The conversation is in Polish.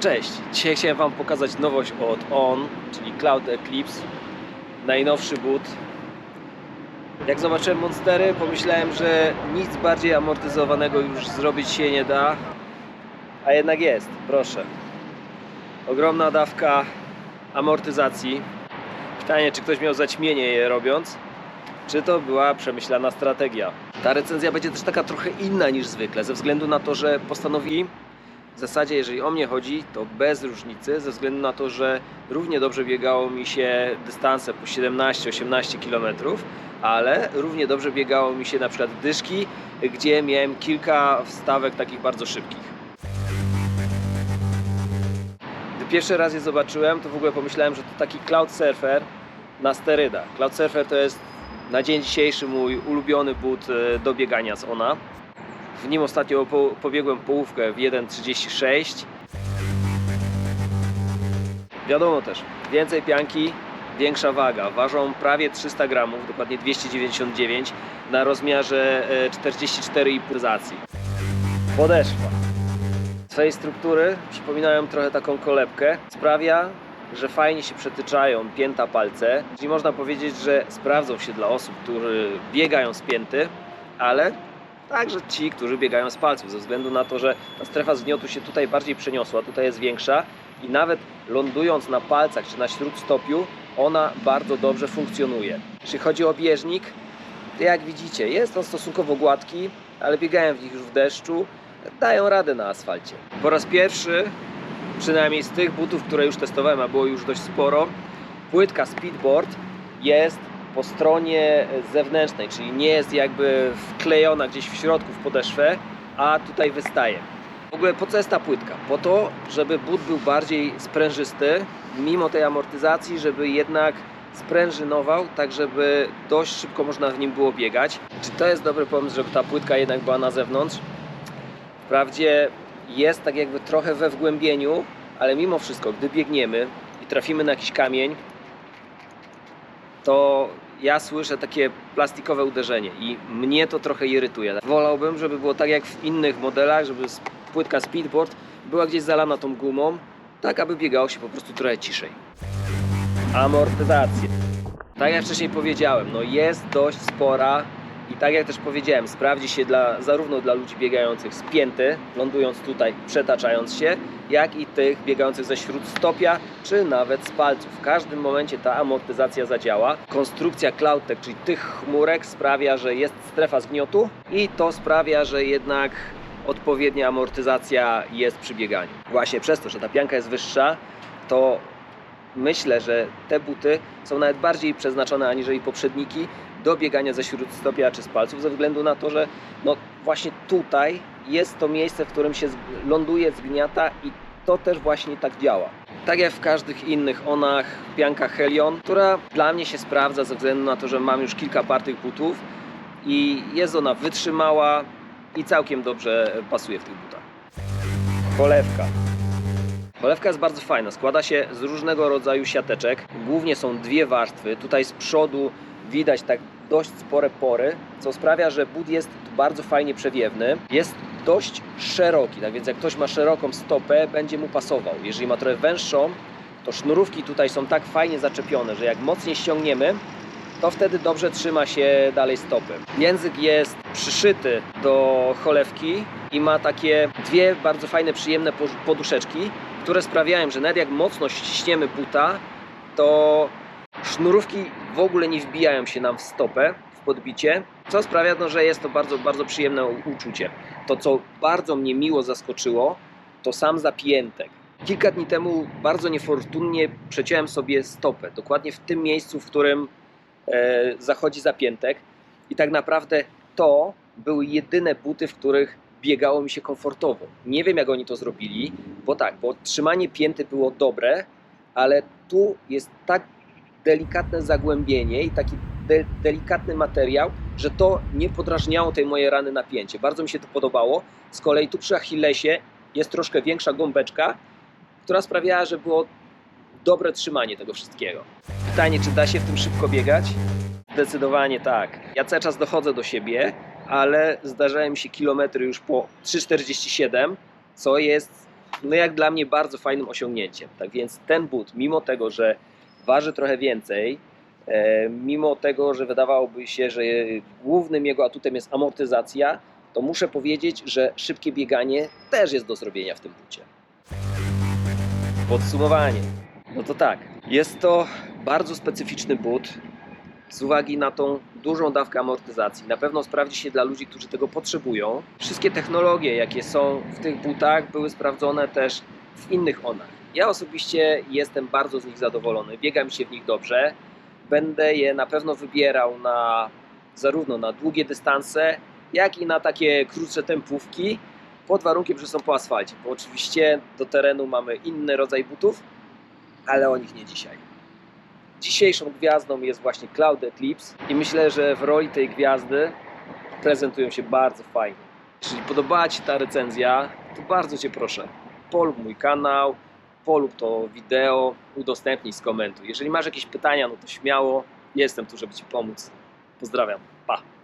Cześć! Dzisiaj chciałem Wam pokazać nowość od On, czyli Cloud Eclipse. Najnowszy but. Jak zobaczyłem monstery, pomyślałem, że nic bardziej amortyzowanego już zrobić się nie da. A jednak jest, proszę. Ogromna dawka amortyzacji. Pytanie, czy ktoś miał zaćmienie je robiąc, czy to była przemyślana strategia. Ta recenzja będzie też taka trochę inna niż zwykle, ze względu na to, że postanowili, w zasadzie jeżeli o mnie chodzi, to bez różnicy, ze względu na to, że równie dobrze biegało mi się dystanse po 17-18 km, ale równie dobrze biegało mi się na przykład dyszki, gdzie miałem kilka wstawek takich bardzo szybkich. Gdy pierwszy raz je zobaczyłem, to w ogóle pomyślałem, że to taki Cloud Surfer na sterydach. Cloud Surfer to jest na dzień dzisiejszy mój ulubiony but do biegania z Ona. W nim ostatnio pobiegłem połówkę w 1:36. Wiadomo też, więcej pianki, większa waga. Ważą prawie 300 gramów, dokładnie 299 na rozmiarze 44,5 zacji. Podeszwa. Z swojej struktury przypominają trochę taką kolebkę. Sprawia, że fajnie się przetyczają pięta palce. Czyli można powiedzieć, że sprawdzą się dla osób, którzy biegają z pięty, ale także ci, którzy biegają z palców, ze względu na to, że ta strefa zgniotu się tutaj bardziej przeniosła, tutaj jest większa i nawet lądując na palcach czy na śródstopiu, ona bardzo dobrze funkcjonuje. Jeśli chodzi o bieżnik, to jak widzicie, jest on stosunkowo gładki, ale biegałem w nich już w deszczu, dają radę na asfalcie. Po raz pierwszy, przynajmniej z tych butów, które już testowałem, a było już dość sporo, płytka Speedboard jest po stronie zewnętrznej, czyli nie jest jakby wklejona gdzieś w środku w podeszwę, a tutaj wystaje. W ogóle po co jest ta płytka? Po to, żeby but był bardziej sprężysty, mimo tej amortyzacji, żeby jednak sprężynował, tak żeby dość szybko można w nim było biegać. Czy to jest dobry pomysł, żeby ta płytka jednak była na zewnątrz? Wprawdzie jest tak jakby trochę we wgłębieniu, ale mimo wszystko, gdy biegniemy i trafimy na jakiś kamień, to ja słyszę takie plastikowe uderzenie i mnie to trochę irytuje. Wolałbym, żeby było tak jak w innych modelach, żeby płytka Speedboard była gdzieś zalana tą gumą, tak aby biegało się po prostu trochę ciszej. Amortyzacja. Tak jak wcześniej powiedziałem, no jest dość spora i tak jak też powiedziałem, sprawdzi się zarówno dla ludzi biegających z pięty, lądując tutaj, przetaczając się, jak i tych biegających ze śródstopia, czy nawet z palców. W każdym momencie ta amortyzacja zadziała. Konstrukcja CloudTec, czyli tych chmurek, sprawia, że jest strefa zgniotu i to sprawia, że jednak odpowiednia amortyzacja jest przy bieganiu. Właśnie przez to, że ta pianka jest wyższa, to myślę, że te buty są nawet bardziej przeznaczone aniżeli poprzedniki do biegania ze śródstopia czy z palców, ze względu na to, że no właśnie tutaj jest to miejsce, w którym się ląduje, zgniata i to też właśnie tak działa. Tak jak w każdych innych Onach, pianka Helion, która dla mnie się sprawdza ze względu na to, że mam już kilka par tych butów i jest ona wytrzymała i całkiem dobrze pasuje w tych butach. Cholewka. Cholewka jest bardzo fajna, składa się z różnego rodzaju siateczek, głównie są dwie warstwy, tutaj z przodu widać tak dość spore pory, co sprawia, że but jest bardzo fajnie przewiewny, jest dość szeroki, tak więc jak ktoś ma szeroką stopę, będzie mu pasował. Jeżeli ma trochę węższą, to sznurówki tutaj są tak fajnie zaczepione, że jak mocniej ściągniemy, to wtedy dobrze trzyma się dalej stopy. Język jest przyszyty do cholewki i ma takie dwie bardzo fajne, przyjemne poduszeczki, które sprawiają, że nawet jak mocno ściśniemy buta, to sznurówki w ogóle nie wbijają się nam w stopę, w podbicie, co sprawia, no, że jest to bardzo, bardzo przyjemne uczucie. To, co bardzo mnie miło zaskoczyło, to sam zapiętek. Kilka dni temu bardzo niefortunnie przeciąłem sobie stopę, dokładnie w tym miejscu, w którym zachodzi zapiętek i tak naprawdę to były jedyne buty, w których biegało mi się komfortowo. Nie wiem, jak oni to zrobili, bo trzymanie pięty było dobre, ale tu jest tak delikatne zagłębienie i taki delikatny materiał, że to nie podrażniało tej mojej rany napięcie. Bardzo mi się to podobało. Z kolei tu przy Achillesie jest troszkę większa gąbeczka, która sprawiała, że było dobre trzymanie tego wszystkiego. Pytanie, czy da się w tym szybko biegać? Zdecydowanie tak. Ja cały czas dochodzę do siebie, ale zdarzają mi się kilometry już po 3,47, co jest no jak dla mnie bardzo fajnym osiągnięciem. Tak więc ten but, mimo tego, że waży trochę więcej, mimo tego, że wydawałoby się, że głównym jego atutem jest amortyzacja, to muszę powiedzieć, że szybkie bieganie też jest do zrobienia w tym bucie. Podsumowanie. No to tak, jest to bardzo specyficzny but z uwagi na tą dużą dawkę amortyzacji. Na pewno sprawdzi się dla ludzi, którzy tego potrzebują. Wszystkie technologie, jakie są w tych butach, były sprawdzone też w innych onach. Ja osobiście jestem bardzo z nich zadowolony, biega mi się w nich dobrze. Będę je na pewno wybierał zarówno na długie dystanse, jak i na takie krótsze tempówki, pod warunkiem, że są po asfalcie, bo oczywiście do terenu mamy inny rodzaj butów, ale o nich nie dzisiaj. Dzisiejszą gwiazdą jest właśnie Cloud Eclipse i myślę, że w roli tej gwiazdy prezentują się bardzo fajnie. Jeśli podobała Ci ta recenzja, to bardzo Cię proszę, polub mój kanał, polub to wideo, udostępnij, skomentuj. Jeżeli masz jakieś pytania, no to śmiało, jestem tu, żeby Ci pomóc. Pozdrawiam, pa!